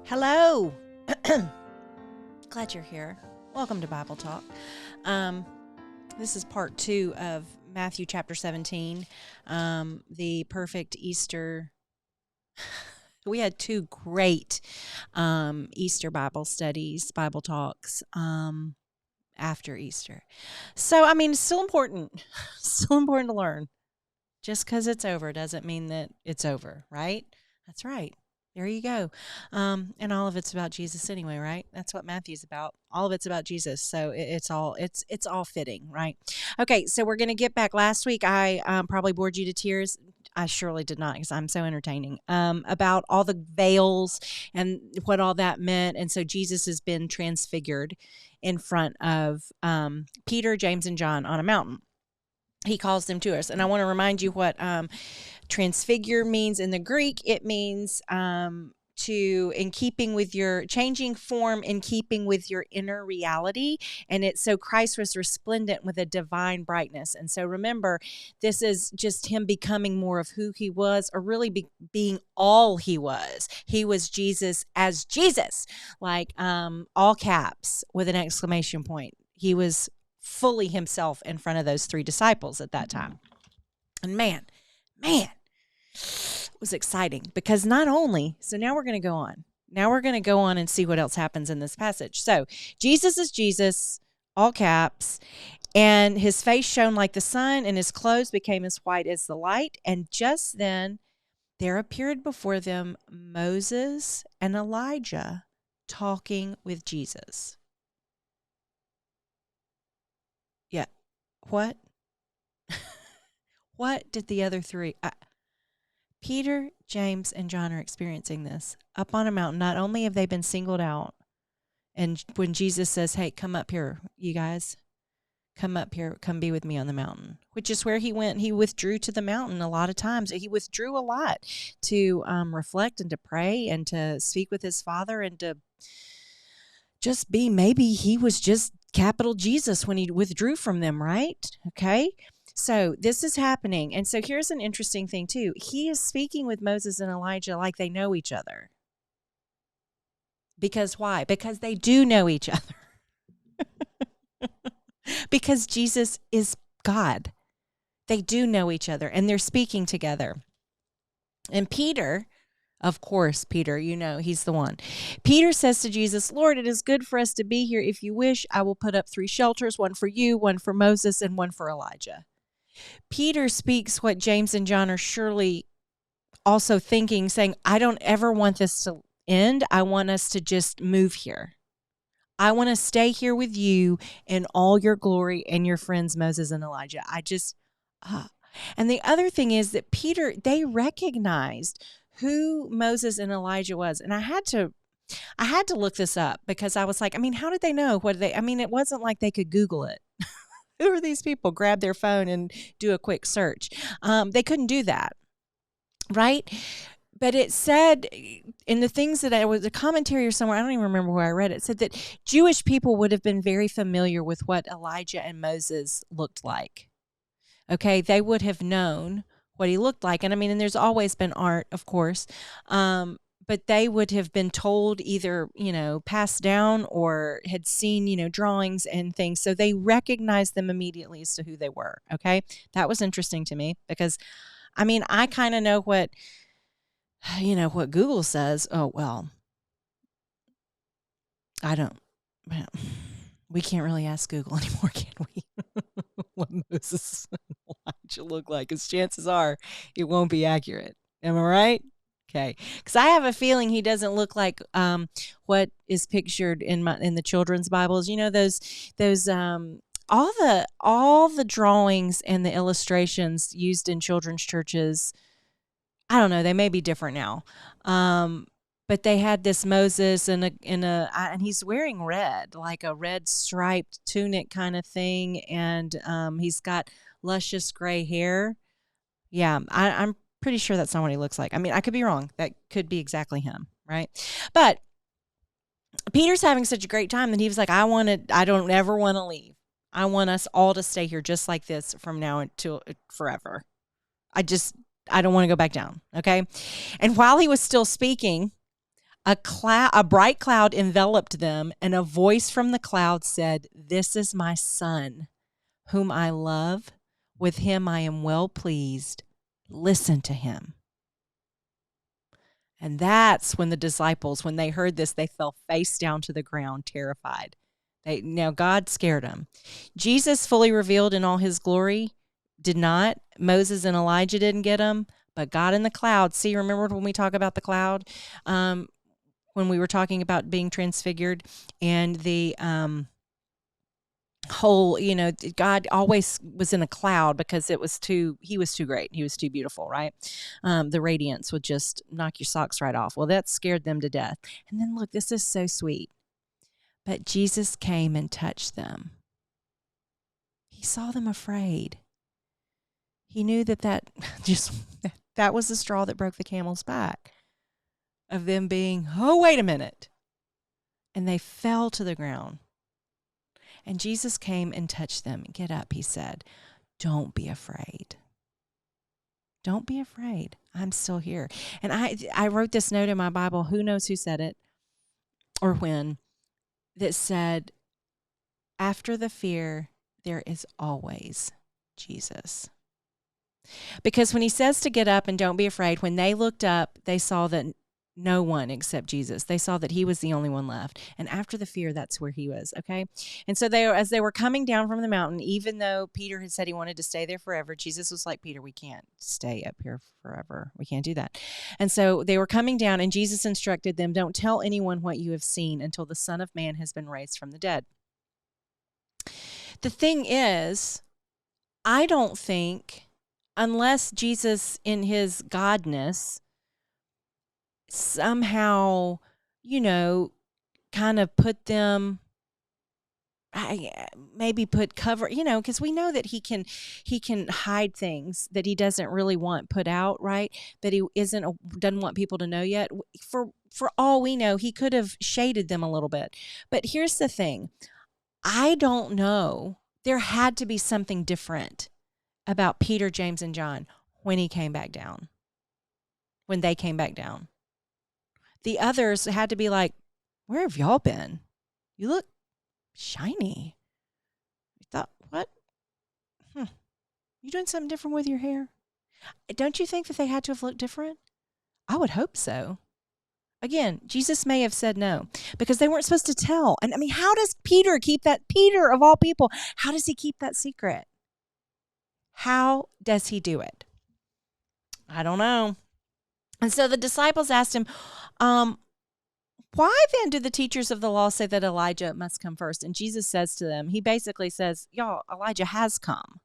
Hello. Glad you're here. Welcome to Bible Talk. This is part 2 of Matthew chapter 17, the perfect Easter. We had 2 great Easter Bible studies, Bible talks after Easter. So, it's still important. Still important to learn. Just because it's over doesn't mean that it's over, right? That's right. There you go. And all of it's about Jesus anyway, right? That's what Matthew's about. All of it's about Jesus. So it's all fitting, right? Okay, so we're going to get back. Last week I probably bored you to tears. I surely did not, because I'm so entertaining, about all the veils and what all that meant. And so Jesus has been transfigured in front of Peter, James, and John on a mountain. He calls them to us. And I want to remind you what transfigure means in the Greek. It means in keeping with your changing form, in keeping with your inner reality. And it's so Christ was resplendent with a divine brightness. And so remember, this is just him becoming more of who he was, or really being all he was. He was Jesus as Jesus, like all caps with an exclamation point. He was fully himself in front of those 3 disciples at that time. And man, it was exciting, because not only, so now we're going to go on. Now we're going to go on and see what else happens in this passage. So Jesus is Jesus, all caps, and his face shone like the sun, and his clothes became as white as the light. And just then there appeared before them Moses and Elijah talking with Jesus. Yeah. What? What did the other 3? Peter, James, and John are experiencing this up on a mountain. Not only have they been singled out, and when Jesus says, hey, come up here, you guys, come up here, come be with me on the mountain, which is where he went. He withdrew to the mountain a lot of times. He withdrew a lot to reflect and to pray and to speak with his Father and to just be, maybe he was just capital Jesus when he withdrew from them, right? Okay. So this is happening. And so here's an interesting thing too. He is speaking with Moses and Elijah like they know each other. Because why? Because they do know each other. Because Jesus is God. They do know each other, and they're speaking together. And Peter, of course, Peter, he's the one. Peter says to Jesus, Lord, it is good for us to be here. If you wish, I will put up 3 shelters, one for you, one for Moses, and one for Elijah. Peter speaks what James and John are surely also thinking, saying, I don't ever want this to end. I want us to just move here. I want to stay here with you in all your glory and your friends, Moses and Elijah. And the other thing is that Peter, they recognized who Moses and Elijah was. And I had to look this up, because I was like, how did they know? It wasn't like they could Google it. Who are these people? Grab their phone and do a quick search. They couldn't do that, right? But it said in the things that was a commentary or somewhere, I don't even remember where I read it, it said that Jewish people would have been very familiar with what Elijah and Moses looked like. Okay, they would have known what he looked like. And there's always been art, of course. But they would have been told, either, passed down, or had seen, drawings and things. So they recognized them immediately as to who they were. Okay. That was interesting to me, because, I kind of know what Google says. Oh, well, we can't really ask Google anymore, can we? What Moses and Elijah look like, because chances are it won't be accurate. Am I right? Okay, because I have a feeling he doesn't look like what is pictured in the children's Bibles. Those all the drawings and the illustrations used in children's churches. I don't know, they may be different now, but they had this Moses and he's wearing red, like a red striped tunic kind of thing, and he's got luscious gray hair. Yeah, I'm pretty sure that's not what he looks like. I could be wrong. That could be exactly him, right? But Peter's having such a great time that he was like, I don't ever want to leave. I want us all to stay here just like this from now until forever. I don't want to go back down, okay? And while he was still speaking, A bright cloud enveloped them, and a voice from the cloud said, "This is my son, whom I love. With him I am well pleased. Listen to him." And that's when the disciples, when they heard this, they fell face down to the ground, terrified. Now God scared them. Jesus, fully revealed in all his glory, did not. Moses and Elijah didn't get him, but God in the cloud. See, remember when we talk about the cloud, when we were talking about being transfigured, and the whole, God always was in a cloud because he was too great. He was too beautiful, right? The radiance would just knock your socks right off. Well, that scared them to death. And then look, this is so sweet. But Jesus came and touched them. He saw them afraid. He knew that was the straw that broke the camel's back, of them being, oh, wait a minute. And they fell to the ground. And Jesus came and touched them. "Get up," he said. "Don't be afraid. Don't be afraid. I'm still here." And I wrote this note in my Bible, who knows who said it or when, that said, after the fear, there is always Jesus. Because when he says to get up and don't be afraid, when they looked up, they saw that no one except Jesus. They saw that he was the only one left. And after the fear, that's where he was, okay? And so as they were coming down from the mountain, even though Peter had said he wanted to stay there forever, Jesus was like, "Peter, we can't stay up here forever. We can't do that." And so they were coming down, and Jesus instructed them, "Don't tell anyone what you have seen until the Son of Man has been raised from the dead." The thing is, I don't think, unless Jesus in his godness somehow, kind of put them, maybe put cover, because we know that he can hide things that he doesn't really want put out, right? That he doesn't want people to know yet. For all we know, he could have shaded them a little bit. But here's the thing. I don't know. There had to be something different about Peter, James, and John when they came back down. The others had to be like, "Where have y'all been? You look shiny." I thought, what? You doing something different with your hair? Don't you think that they had to have looked different? I would hope so. Again, Jesus may have said no because they weren't supposed to tell. And I mean, how does Peter of all people, how does he keep that secret? How does he do it? I don't know. And so the disciples asked him, "Why then do the teachers of the law say that Elijah must come first?" And Jesus says to them, he basically says, "Y'all, Elijah has come.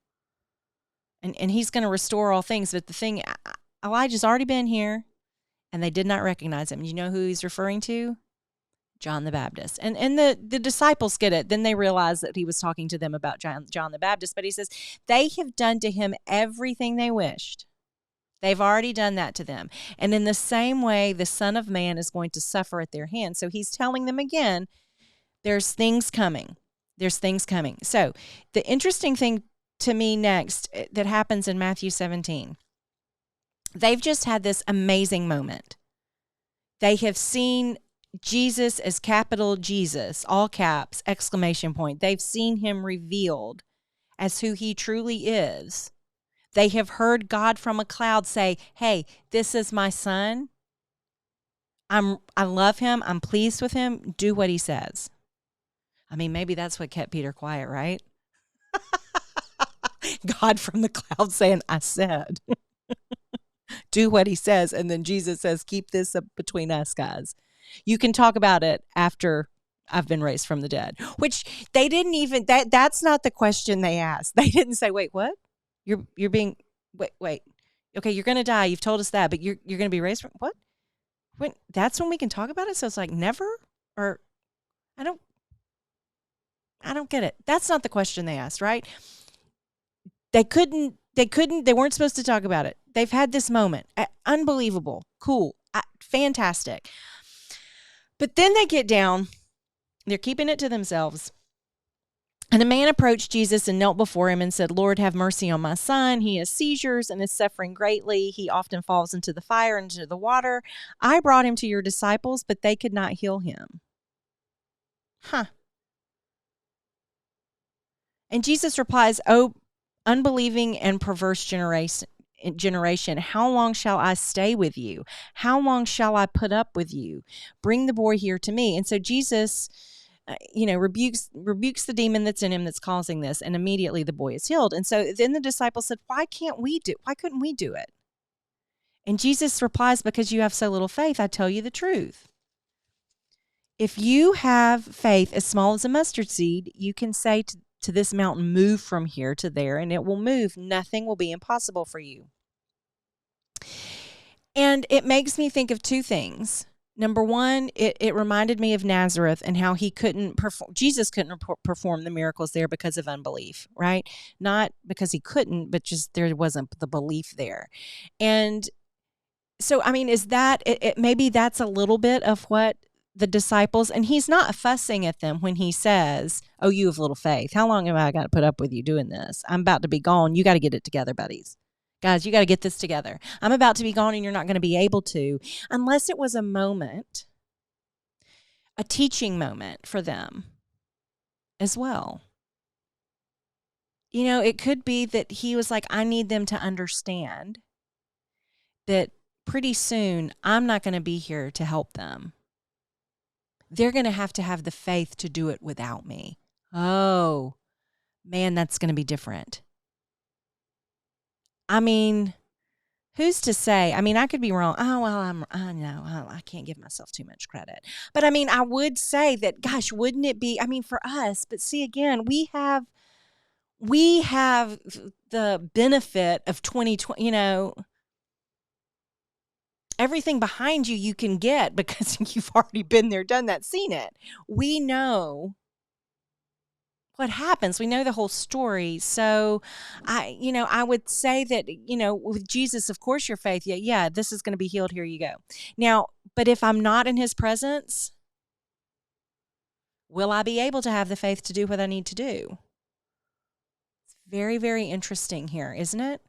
And he's going to restore all things. But the thing, Elijah's already been here, and they did not recognize him." You know who he's referring to? John the Baptist. And the disciples get it. Then they realize that he was talking to them about John the Baptist. But he says, they have done to him everything they wished. They've already done that to them. And in the same way, the Son of Man is going to suffer at their hands. So he's telling them again, there's things coming. There's things coming. So the interesting thing to me next that happens in Matthew 17, they've just had this amazing moment. They have seen Jesus as capital Jesus, all caps, exclamation point. They've seen him revealed as who he truly is. They have heard God from a cloud say, "Hey, this is my son. I love him. I'm pleased with him. Do what he says." I mean, maybe that's what kept Peter quiet, right? God from the cloud saying, "I said." Do what he says. And then Jesus says, "Keep this up between us, guys. You can talk about it after I've been raised from the dead." Which they didn't even, that's not the question they asked. They didn't say, "Wait, what? You're being, wait. Okay, you're going to die. You've told us that, but you're going to be raised from, what? When, that's when we can talk about it?" So it's like, never? Or, I don't get it. That's not the question they asked, right? They weren't supposed to talk about it. They've had this moment. Unbelievable. Cool. Fantastic. But then they get down. They're keeping it to themselves. And a man approached Jesus and knelt before him and said, Lord, have mercy on my son. He has seizures and is suffering greatly. He often falls into the fire and into the water. I brought him to your disciples, but they could not heal him. Huh. And Jesus replies, O unbelieving and perverse generation, how long shall I stay with you? How long shall I put up with you? Bring the boy here to me. And so Jesus, rebukes the demon that's in him that's causing this, and immediately the boy is healed. And so then the disciples said, why couldn't we do it? And Jesus replies, because you have so little faith, I tell you the truth. If you have faith as small as a mustard seed, you can say to this mountain, move from here to there, and it will move. Nothing will be impossible for you. And it makes me think of two things. Number one, it reminded me of Nazareth and how Jesus couldn't perform the miracles there because of unbelief, right? Not because he couldn't, but just there wasn't the belief there. And so, I mean, is that, maybe that's a little bit of what the disciples, and he's not fussing at them when he says, oh, you have little faith. How long have I got to put up with you doing this? I'm about to be gone. You got to get it together, buddies. Guys, you got to get this together. I'm about to be gone and you're not going to be able to, unless it was a moment, a teaching moment for them as well. It could be that he was like, I need them to understand that pretty soon I'm not going to be here to help them. They're going to have the faith to do it without me. Oh, man, that's going to be different. I mean, who's to say? I mean, I could be wrong. Oh, well, I know I can't give myself too much credit. But I mean, I would say that, gosh, wouldn't it be, I mean, for us, but see, again, we have the benefit of 2020, everything behind you can get because you've already been there, done that, seen it. We know what happens. We know the whole story. So I would say that, with Jesus, of course, your faith, yeah, this is going to be healed. Here you go. Now, but if I'm not in his presence, will I be able to have the faith to do what I need to do? It's very, very interesting here, isn't it?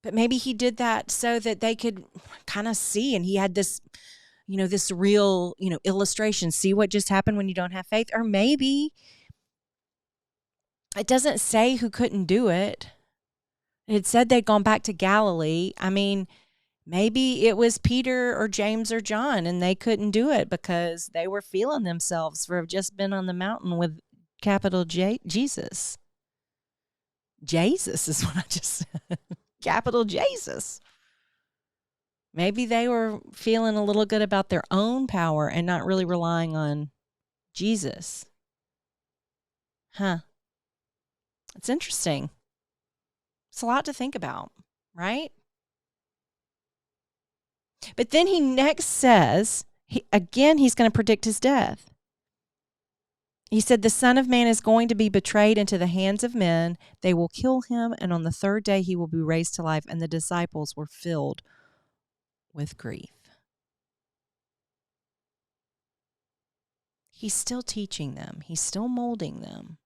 But maybe he did that so that they could kind of see, and he had this, this real, illustration. See what just happened when you don't have faith? Or maybe it doesn't say who couldn't do it. It said they'd gone back to Galilee. I mean, maybe it was Peter or James or John, and they couldn't do it because they were feeling themselves for have just been on the mountain with capital J, Jesus. Jesus is what I just said. Capital Jesus. Maybe they were feeling a little good about their own power and not really relying on Jesus. Huh. It's interesting. It's a lot to think about, right? But then he next says, he's going to predict his death. He said, the Son of Man is going to be betrayed into the hands of men. They will kill him, and on the third day he will be raised to life. And the disciples were filled with grief. He's still teaching them. He's still molding them.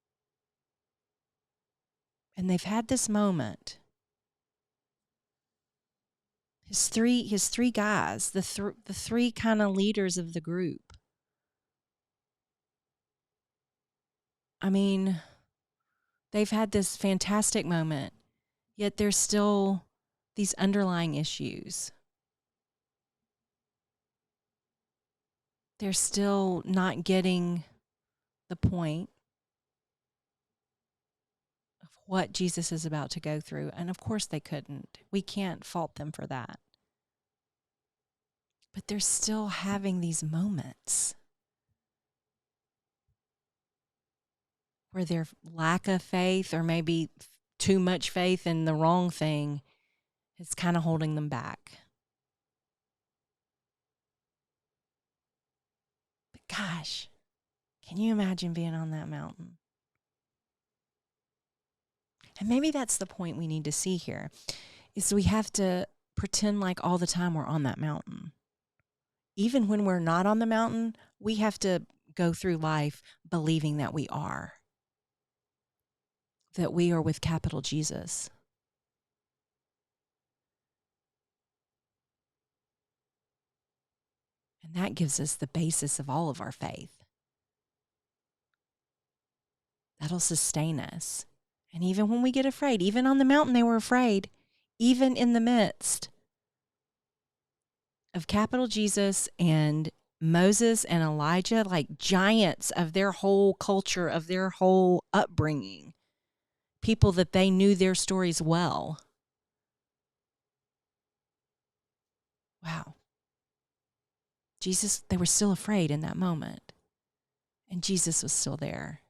And they've had this moment. His three guys, the three kind of leaders of the group. I mean, they've had this fantastic moment, yet there's still these underlying issues. They're still not getting the point of what Jesus is about to go through. And of course they couldn't. We can't fault them for that. But they're still having these moments where their lack of faith, or maybe too much faith in the wrong thing, is kind of holding them back. But gosh, can you imagine being on that mountain? And maybe that's the point we need to see here, is we have to pretend like all the time we're on that mountain. Even when we're not on the mountain, we have to go through life believing that we are with capital Jesus. And that gives us the basis of all of our faith. That'll sustain us. And even when we get afraid, even on the mountain they were afraid, even in the midst of capital Jesus and Moses and Elijah, like giants of their whole culture, of their whole upbringing, people that they knew their stories well. Wow. Jesus, they were still afraid in that moment. And Jesus was still there.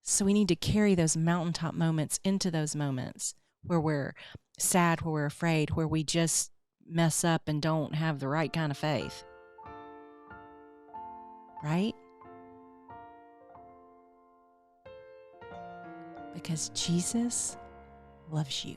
So we need to carry those mountaintop moments into those moments where we're sad, where we're afraid, where we just mess up and don't have the right kind of faith. Right? Because Jesus loves you.